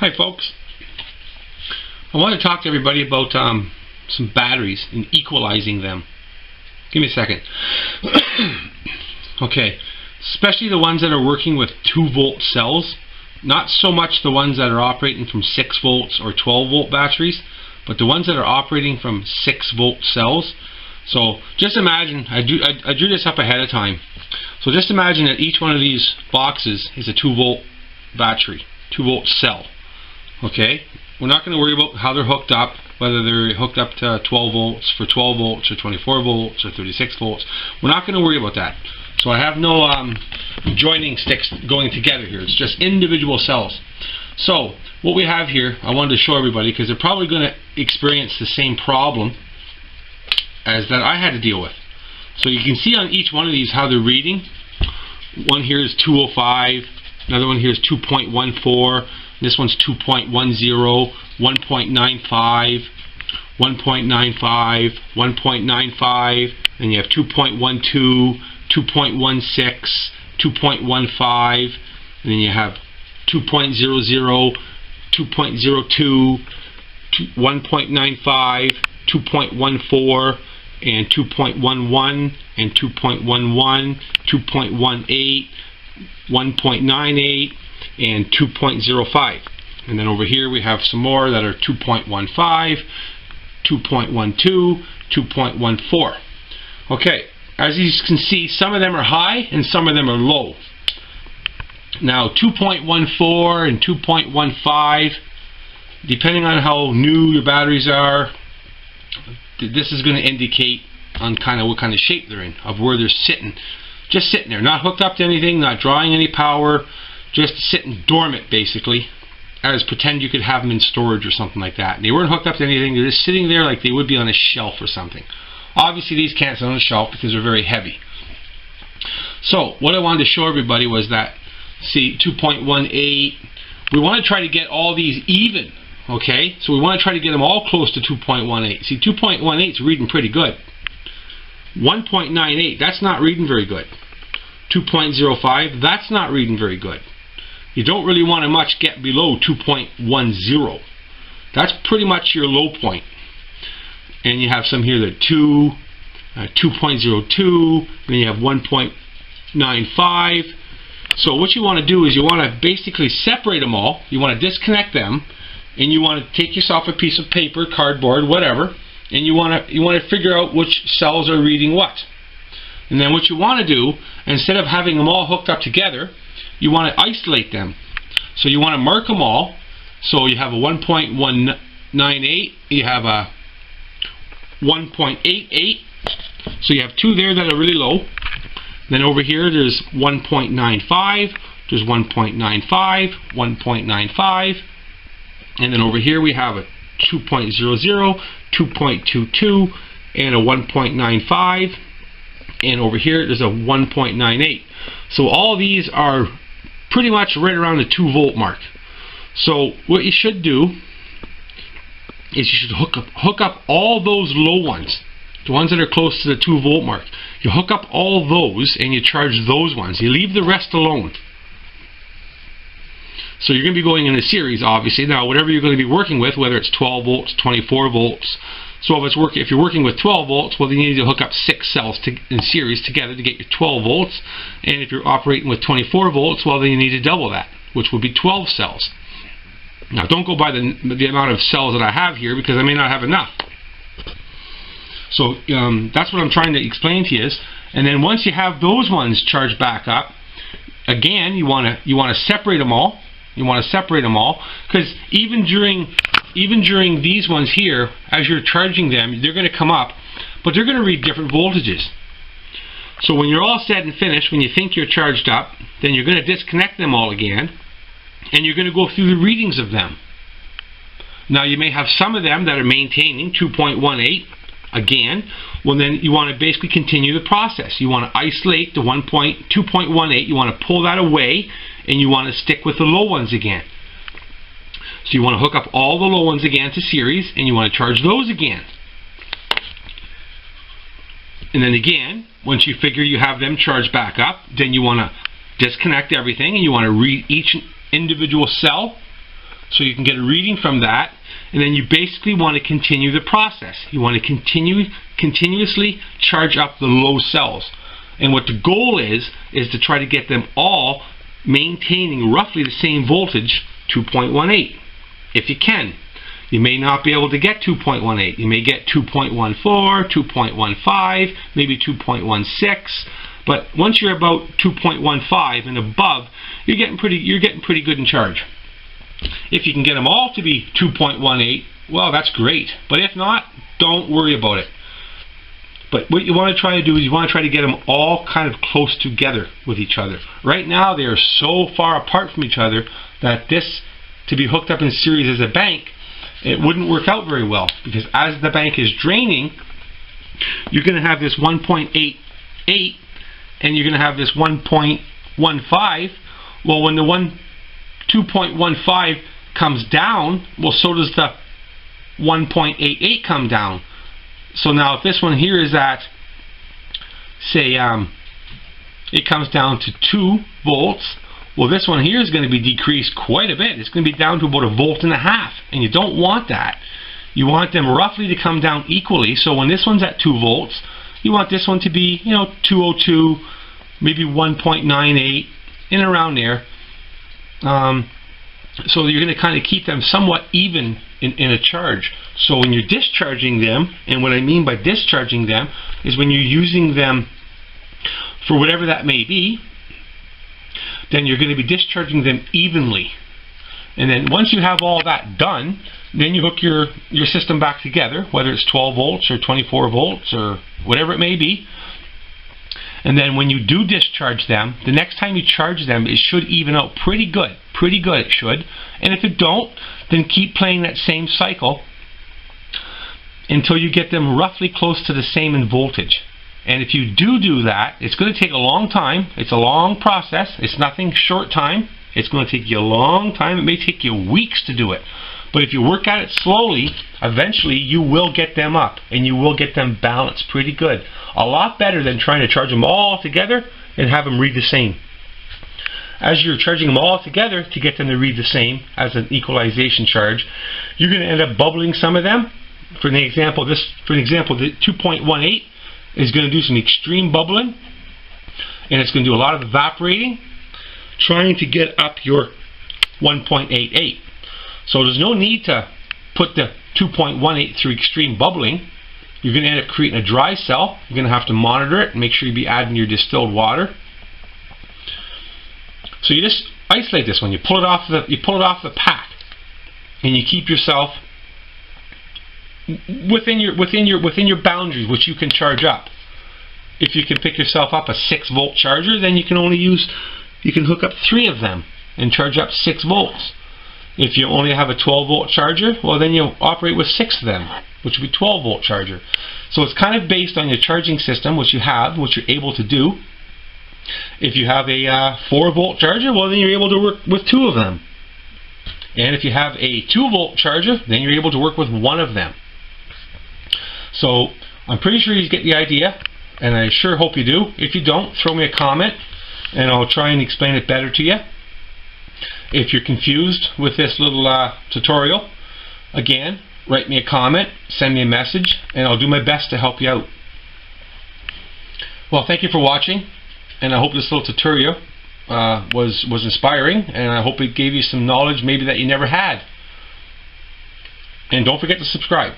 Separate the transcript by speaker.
Speaker 1: Hi folks, I want to talk to everybody about some batteries and equalizing them. Give me a second. Okay, especially the ones that are working with 2-volt cells, not so much the ones that are operating from 6 volts or 12-volt batteries, but the ones that are operating from 6-volt cells. So just imagine, I drew this up ahead of time. So just imagine that each one of these boxes is a 2-volt battery, 2-volt cell. Okay, we're not going to worry about how they're hooked up, whether they're hooked up to 12 volts for 12 volts or 24 volts or 36 volts. We're not going to worry about that. So I have no joining sticks going together here. It's just individual cells. So what we have here, I wanted to show everybody because they're probably going to experience the same problem as that I had to deal with. So you can see on each one of these how they're reading. One here is 205, another one here is 2.14. This one's 2.10, 1.95, 1.95, 1.95, then you have 2.12, 2.16, 2.15, and then you have 2.00, 2.02, 1.95, 2.14, and 2.11, and 2.11, 2.18, 1.98, and 2.05. And then over here we have some more that are 2.15, 2.12, 2.14. Okay, as you can see, some of them are high and some of them are low. Now 2.14 and 2.15, depending on how new your batteries are, this is going to indicate on kind of what kind of shape they're in, of where they're sitting. Just sitting there, not hooked up to anything, not drawing any power, just sitting dormant basically, as pretend you could have them in storage or something like that. And they weren't hooked up to anything, they're just sitting there like they would be on a shelf or something. Obviously these can't sit on a shelf because they're very heavy. So what I wanted to show everybody was that, see, 2.18, we want to try to get all these even, okay? So we want to try to get them all close to 2.18. See, 2.18 is reading pretty good. 1.98, that's not reading very good. 2.05, that's not reading very good. You don't really want to much get below 2.10. That's pretty much your low point. And you have some here that 2, 2.02, then you have 1.95. So what you want to do is you want to basically separate them all. You want to disconnect them, and you want to take yourself a piece of paper, cardboard, whatever, and you want to figure out which cells are reading what. And then what you want to do, instead of having them all hooked up together, you want to isolate them. So you want to mark them all. So you have a 1.198, you have a 1.88. So you have two there that are really low. Then over here there's 1.95, there's 1.95, 1.95. And then over here we have a 2.00, 2.22, and a 1.95. And over here there's a 1.98. So all these are pretty much right around the 2-volt mark. So what you should do is you should hook up all those low ones, the ones that are close to the 2-volt mark. You hook up all those and you charge those ones. You leave the rest alone. So you're going to be going in a series, obviously. Now whatever you're going to be working with, whether it's 12 volts, 24 volts, so if you're working with 12 volts, well, then you need to hook up 6 cells in series together to get your 12 volts. And if you're operating with 24 volts, well, then you need to double that, which would be 12 cells. Now, don't go by the amount of cells that I have here because I may not have enough. So that's what I'm trying to explain to you. And then once you have those ones charged back up, again, you want to separate them all. You want to separate them all because even during these ones here, as you're charging them, they're going to come up, but they're going to read different voltages. So when you're all set and finished, when you think you're charged up, then you're going to disconnect them all again, and you're going to go through the readings of them. Now you may have some of them that are maintaining 2.18 again. Well, then you want to basically continue the process. You want to isolate the 2.18, you want to pull that away, and you want to stick with the low ones again. So you want to hook up all the low ones again to series, and you want to charge those again. And then again, once you figure you have them charged back up, then you want to disconnect everything, and you want to read each individual cell so you can get a reading from that, and then you basically want to continue the process. You want to continuously charge up the low cells. And what the goal is to try to get them all maintaining roughly the same voltage, 2.18, if you can. You may not be able to get 2.18. You may get 2.14, 2.15, maybe 2.16. But once you're about 2.15 and above, you're getting pretty good in charge. If you can get them all to be 2.18, well, that's great. But if not, don't worry about it. But what you want to try to do is you want to try to get them all kind of close together with each other. Right now, they are so far apart from each other that this, to be hooked up in series as a bank, it wouldn't work out very well, because as the bank is draining, you're going to have this 1.88 and you're going to have this 1.15. Well, when the 2.15 comes down, well, so does the 1.88 come down. So now if this one here is at, say, it comes down to 2 volts, well, this one here is going to be decreased quite a bit. It's going to be down to about 1.5 volts, and you don't want that. You want them roughly to come down equally. So when this one's at 2 volts, you want this one to be, 202, maybe 1.98, in around there. So you're going to kind of keep them somewhat even in a charge. So when you're discharging them, and what I mean by discharging them is when you're using them for whatever that may be, then you're going to be discharging them evenly. And then once you have all that done, then you hook your system back together, whether it's 12 volts or 24 volts or whatever it may be. And then when you do discharge them, the next time you charge them, it should even out pretty good. Pretty good it should. And if it don't, then keep playing that same cycle until you get them roughly close to the same in voltage. And if you do that, it's going to take a long time. It's a long process. It's nothing short time. It's going to take you a long time. It may take you weeks to do it. But if you work at it slowly, eventually you will get them up and you will get them balanced pretty good. A lot better than trying to charge them all together and have them read the same. As you're charging them all together to get them to read the same as an equalization charge, you're going to end up bubbling some of them. For an example, the 2.18 is going to do some extreme bubbling, and it's going to do a lot of evaporating, trying to get up your 1.88. So there's no need to put the 2.18 through extreme bubbling. You're going to end up creating a dry cell. You're going to have to monitor it and make sure you be adding your distilled water. So you just isolate this one. You pull it off the pack, and you keep yourself within your boundaries, which you can charge up. If you can pick yourself up a 6 volt charger, then you can hook up 3 of them and charge up 6 volts. If you only have a 12 volt charger, well, then you'll operate with 6 of them, which would be 12 volt charger. So it's kind of based on your charging system, what you have, what you're able to do. If you have a 4 volt charger, well, then you're able to work with 2 of them. And if you have a 2 volt charger, then you're able to work with 1 of them. So I'm pretty sure you get the idea, and I sure hope you do. If you don't, throw me a comment and I'll try and explain it better to you. If you're confused with this little tutorial, again, write me a comment, send me a message, and I'll do my best to help you out. Well, thank you for watching, and I hope this little tutorial was inspiring, and I hope it gave you some knowledge maybe that you never had. And don't forget to subscribe.